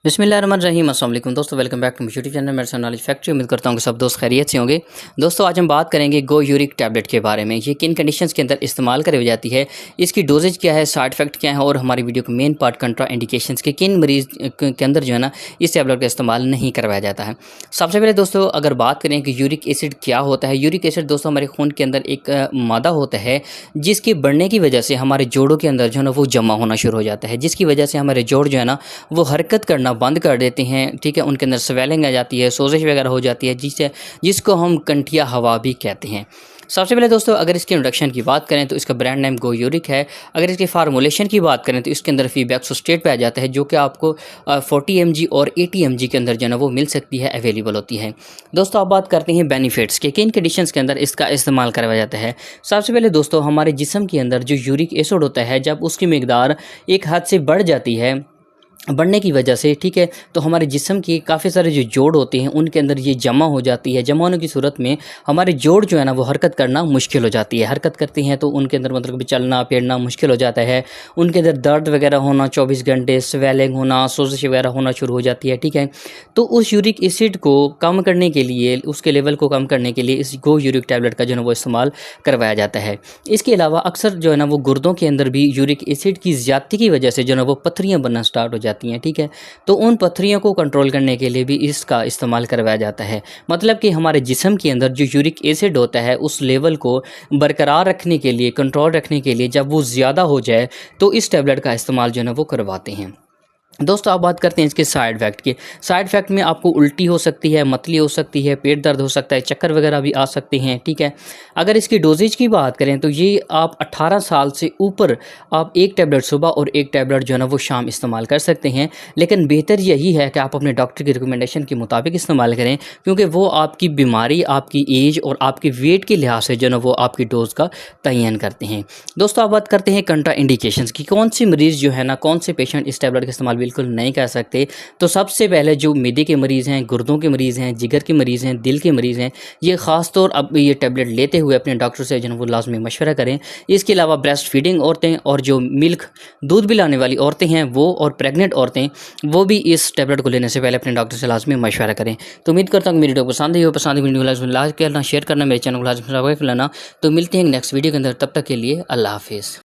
बिस्मिल्लाहिर्रहमानिर्रहीम अस्सलाम वालेकुम दोस्तों, welcome back to YouTube channel मेरे नॉलेज फैक्ट्री। उम्मीद करता हूँ कि सब दोस्त खैरियत से होंगे। दोस्तों आज हम बात करेंगे गो यूरिक टैबलेट के बारे में। ये किन कंडीशंस के अंदर इस्तेमाल करी जाती है, इसकी डोजेज क्या है, साइड इफेक्ट क्या है और हमारी वीडियो का मेन पार्ट कंट्रा इंडिकेशंस के किन मरीज़ के अंदर जो है ना इस टैबलेट का इस्तेमाल नहीं करवाया जाता है। सबसे पहले दोस्तों अगर बात करें कि यूरिक एसिड क्या होता है। यूरिक एसिड दोस्तों हमारे खून के अंदर एक मादा होता है जिसके बढ़ने की वजह से हमारे जोड़ों के अंदर जो है ना वो जमा होना शुरू हो जाता है, जिसकी वजह से हमारे जोड़ जो है ना वो हरकत करना बंद कर देते हैं। ठीक है, उनके अंदर स्वेलिंग आ जाती है, सोजिश वगैरह हो जाती है, जिसको हम कंठिया हवा भी कहते हैं। सबसे पहले दोस्तों अगर इसके इंट्रोडक्शन की बात करें तो इसका ब्रांड नेम गो यूरिक है। अगर इसके फार्मूलेशन की बात करें तो इसके अंदर फीबैक्सोस्टेट पे आ जाता है, जो कि आपको 40 mg और 80 mg के अंदर जो है ना वो मिल सकती है, अवेलेबल होती है। दोस्तों आप बात करते हैं बेनिफिट्स के, किन कंडीशंस के अंदर इसका इस्तेमाल करवाया जाता है। सबसे पहले दोस्तों हमारे जिस्म के अंदर जो यूरिक एसिड होता है, जब उसकी मिकदार एक हद से बढ़ जाती है, बढ़ने की वजह से, ठीक है, तो हमारे जिस्म के काफ़ी सारे जो जोड़ होते हैं उनके अंदर ये जमा हो जाती है। जमा होने की सूरत में हमारे जोड़ जो है ना वो हरकत करना मुश्किल हो जाती है। हरकत करती हैं तो उनके अंदर मतलब कि चलना फिरना मुश्किल हो जाता है। उनके अंदर दर्द वगैरह होना 24 घंटे, स्वेलिंग होना, सोजिश वगैरह होना शुरू हो जाती है। ठीक है, तो उस यूरिक एसिड को कम करने के लिए, उसके लेवल को कम करने के लिए इस गो यूरिक टैबलेट का जो है वो इस्तेमाल करवाया जाता है। इसके अलावा अक्सर जो है ना वो गुर्दों के अंदर भी यूरिक एसिड की ज़्यादती की वजह से जो है ना वो पत्थरियाँ बनना स्टार्ट हो जाती हैं। ठीक है, तो उन पत्थरियों को कंट्रोल करने के लिए भी इसका इस्तेमाल करवाया जाता है। मतलब कि हमारे जिस्म के अंदर जो यूरिक एसिड होता है उस लेवल को बरकरार रखने के लिए, कंट्रोल रखने के लिए, जब वो ज़्यादा हो जाए तो इस टैबलेट का इस्तेमाल जो है ना वो करवाते हैं। दोस्तों आप बात करते हैं इसके साइड इफ़ेक्ट की। साइड इफ़ेक्ट में आपको उल्टी हो सकती है, मतली हो सकती है, पेट दर्द हो सकता है, चक्कर वगैरह भी आ सकते हैं। ठीक है, अगर इसकी डोजेज की बात करें तो ये आप 18 साल से ऊपर आप एक टैबलेट सुबह और एक टैबलेट जो है ना वो शाम इस्तेमाल कर सकते हैं। लेकिन बेहतर यही है कि आप अपने डॉक्टर की रिकमेंडेशन के मुताबिक इस्तेमाल करें, क्योंकि वो आपकी बीमारी, आपकी एज और आपके वेट के लिहाज से जो है ना वो आपकी डोज का तयन करते हैं। दोस्तों आप बात करते हैं कंट्रा इंडिकेशंस की, कौन सी मरीज़ जो है ना, कौन से पेशेंट इस टैबलेट का इस्तेमाल बिल्कुल नहीं कर सकते। तो सबसे पहले जो मैदे के मरीज़ हैं, गुर्दों के मरीज़ हैं, जिगर के मरीज़ हैं, दिल के मरीज़ हैं, ये ख़ास तौर अब ये टैबलेट लेते हुए अपने डॉक्टर से जो है वो लाजमी मशवरा करें। इसके अलावा ब्रेस्ट फीडिंग औरतें और जो मिल्क दूध पिलाने वाली औरतें हैं वो, और प्रेग्नेंट औरतें, वो भी इस टैबलेट को लेने से पहले अपने डॉक्टर से लाजमी मशवरा करें। तो उम्मीद करता हूँ मेरी वीडियो पसंद आई हो। पसंद वीडियो लाइक करना, शेयर करना, मेरे चैनल को लाजमी सब्सक्राइब करना। तो मिलते हैं नेक्स्ट वीडियो के अंदर, तब तक के लिए अल्लाह हाफिज़।